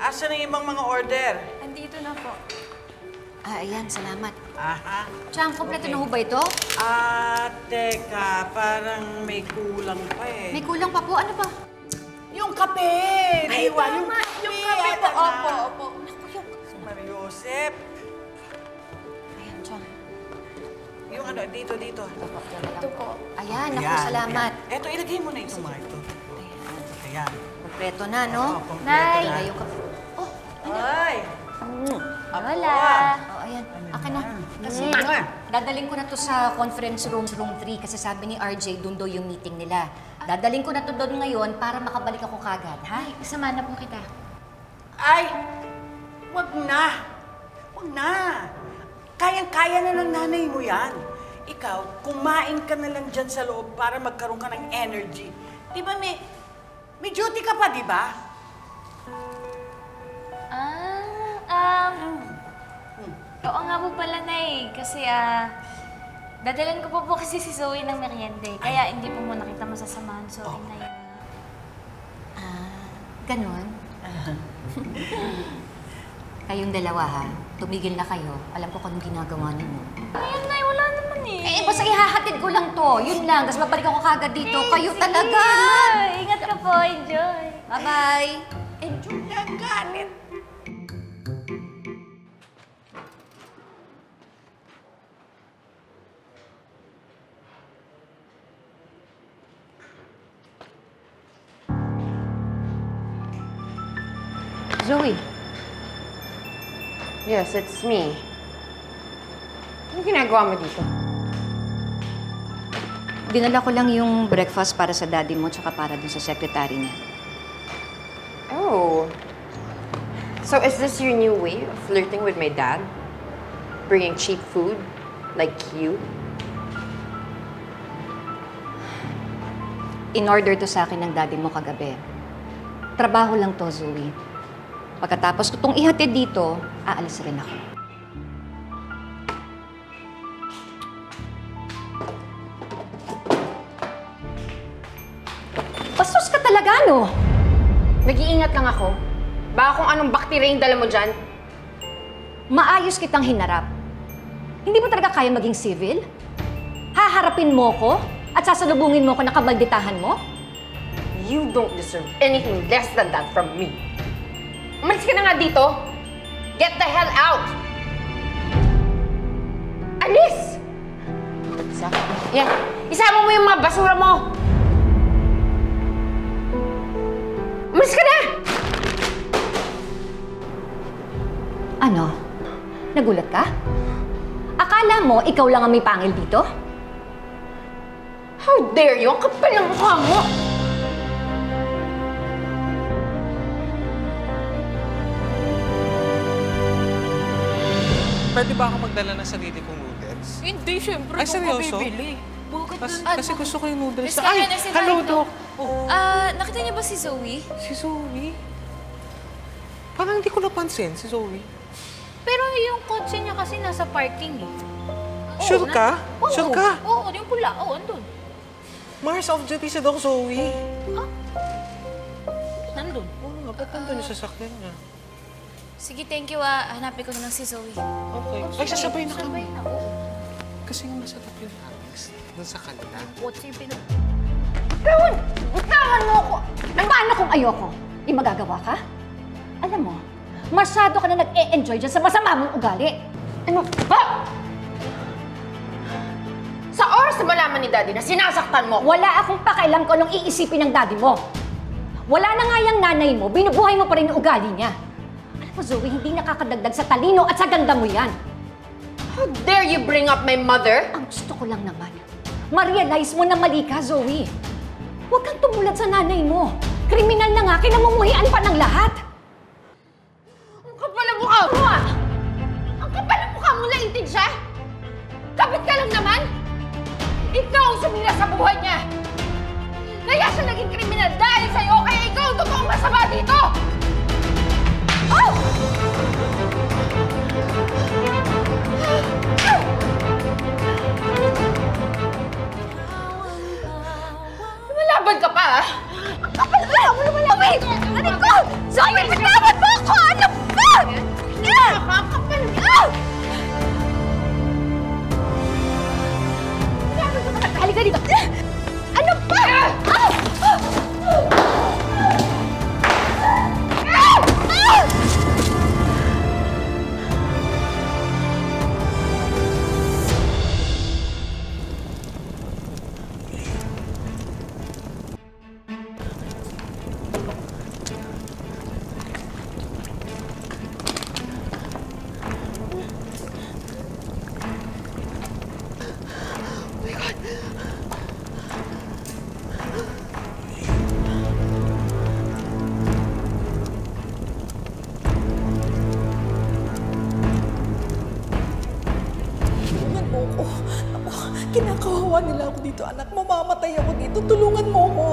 Asan ang ibang mga order? Andito na po. Ayan, salamat. Aha. Chang, kompleto na ho ba ito? Teka, parang may kulang pa eh. May kulang pa po. Ano ba? Yung kape! Ay, tama! Yung kape po. Opo, opo. Naku, yung... Mariosep. Ayan, Chang. Yung ano, dito. Ito po. Ayan, naku, salamat. Eto, ilagay mo na itong mga ito. Ayan. Kompleto na, no? Oo, kompleto Nay! na. Ayaw ka. Oh, Ay! Wala. oh, ayan. Akin na. Kasi Mm. dadaling ko na to sa conference room 3 kasi sabi ni RJ, doon daw yung meeting nila. Dadaling ko na to doon ngayon para makabalik ako kagad, ha? Sama na po kita. Ay! Wag na! Wag na! Kayang-kaya na ng nanay mo yan. Ikaw, kumain ka na lang dyan sa loob para magkaroon ka ng energy. Di ba may duty ka pa, di ba? Oo nga po pala, Nay. Kasi, dadalan ko po kasi si Zoe ng meriende. Kaya hindi po muna kita masasamahan. Sorry, Nay. Ganon. Kayong dalawa, ha? Tumigil na kayo. Alam ko kung anong ginagawa ninyo. Ayun, Nay. Wala naman eh. Basta ihahatid ko lang to. Yun lang. Tapos babalik ako kagad dito. Kayo Sige, talaga! Nay. Ingat ka po. Enjoy. Bye-bye! Enjoy yan, ganit! Zoe, Yes, it's me. Anong ginagawa mo dito? dinala ko lang yung breakfast para sa daddy mo tsaka para dun sa secretary niya. Oh. So is this your new way of flirting with my dad? Bringing cheap food? Like you? In-order to sa akin ng daddy mo kagabi. Trabaho lang to, Zoe. Pagkatapos ko itong ihatid dito, aalis rin ako. Bastos ka talaga, no? Nag-iingat lang ako. Baka kung anong bakterya yung dala mo dyan. Maayos kitang hinarap. Hindi mo talaga kaya maging civil? Haharapin mo ko at sasalubungin mo ko na kabalditahan mo? You don't deserve anything less than that from me. Umalis ka na nga dito. Get the hell out! Alis! Yan. Isama mo yung mga basura mo. Umalis ka na! Ano? Nagulat ka? Akala mo ikaw lang ang may pangil dito? How dare you? Ang kapal ng mukha mo! Pwede ba ako magdala ng sarili kong noodles? Hindi, syempre. Ay, seryoso? Bakit Kasi gusto ko yung noodles. Miss Ay! Karen, si Hello, Nino. Doc! Oh, Nakita niyo ba si Zoe? si Zoe? Parang hindi ko napansin, si Zoe. Pero yung kotse niya kasi nasa parking eh. Sure ka? Oo, Sure ka? Oo, yung pula. Oo, andun. Mars off duty si Doc Zoe. Nandun. Oo nga, ba't nandun yung sasakyan niya? Sige, thank you ah. Hanapin ko na lang si Zoe. Okay. Ay, sasabay na kami. Sabay na, oo. Kasi yung masarap yung hangis dun sa kanila. Kotse yung pinag... Bitawan! Bitawan mo ako! Paano kung ayoko? Di magagawa ka? Alam mo, masyado ka na nag-e-enjoy dyan sa masama mong ugali. Ano ba? Sa oras na malaman ni Daddy na sinasaktan mo, Wala akong pakialam kung anong iisipin ng daddy mo. Wala na nga yung nanay mo, binubuhay mo pa rin yung ugali niya. Alam mo, Zoe, hindi nakakadagdag sa talino at sa ganda mo yan. how dare you bring up my mother? Ang gusto ko lang naman, ma-realize mo na mali ka, Zoe. Huwag kang tumulad sa nanay mo. Kriminal na nga, kinamumuhian pa ng lahat. Ang kapal ang mukha mo ah! Ang kapal ang mukha mo, laintin siya! Kapit ka lang naman! Ikaw ang sumira sa buhay niya! Kaya siya naging kriminal dahil sa'yo, kaya ikaw ang totoong masama dito! Oh! Lumalaban ka pa, ah! Ang kapal! Wala mo lumalaban! Ano ko? Zoe, bitawan mo ako! tulungan mo ko. Ako, kinakawawa nila ako dito, anak. Mamamatay ako dito. Tulungan mo ko.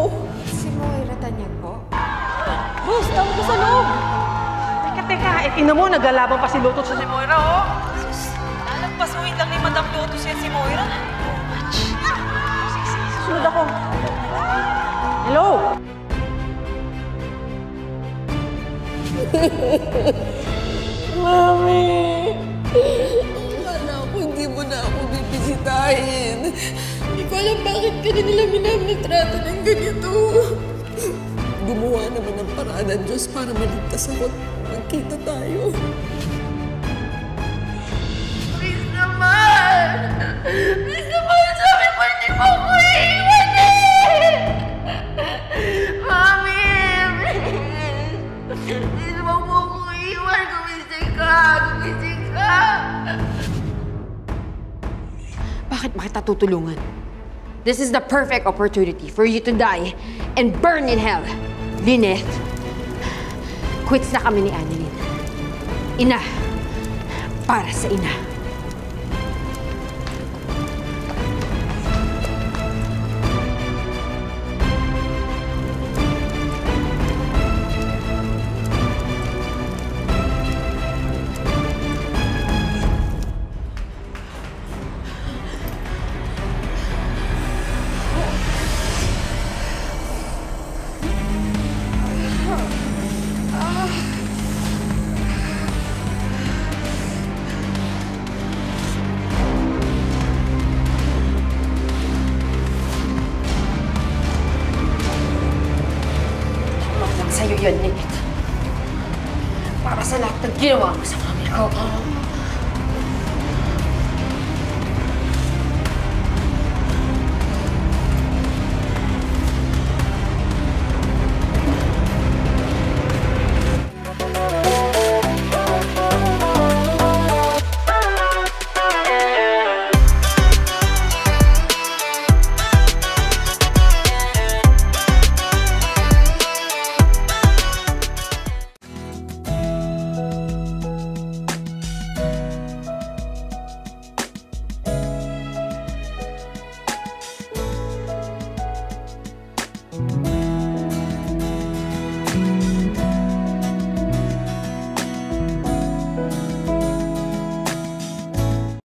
Si Moira Tanyag po? Boss, tawag ko sa loob. Teka, ina mo, naglalabang pa si Lotus sa si Moira, oh. Lalagpasuhin lang ni Madam Lotus yan si Moira. Sunod ako. Hello? Mami! Akala ko hindi mo na ako bibisitahin. Hindi ko alam bakit ka nila minamitrato ng ganito. Gumawa naman ng paraan ng Diyos para maligtas ako at magkita tayo. Please naman! Please naman! Sabi mo, hindi mo ako iiwan eh! Mami! Please! Please, wag mo ako iiwan! Gumising ka! Gumising ka! Bakit ba kita tutulungan? This is the perfect opportunity for you to die and burn in hell. Lynette, quits na kami ni Annalyn. Ina, para sa ina. Sa'yo yun, Lynette. Para sa lahat ng ginawa mo sa mami ko.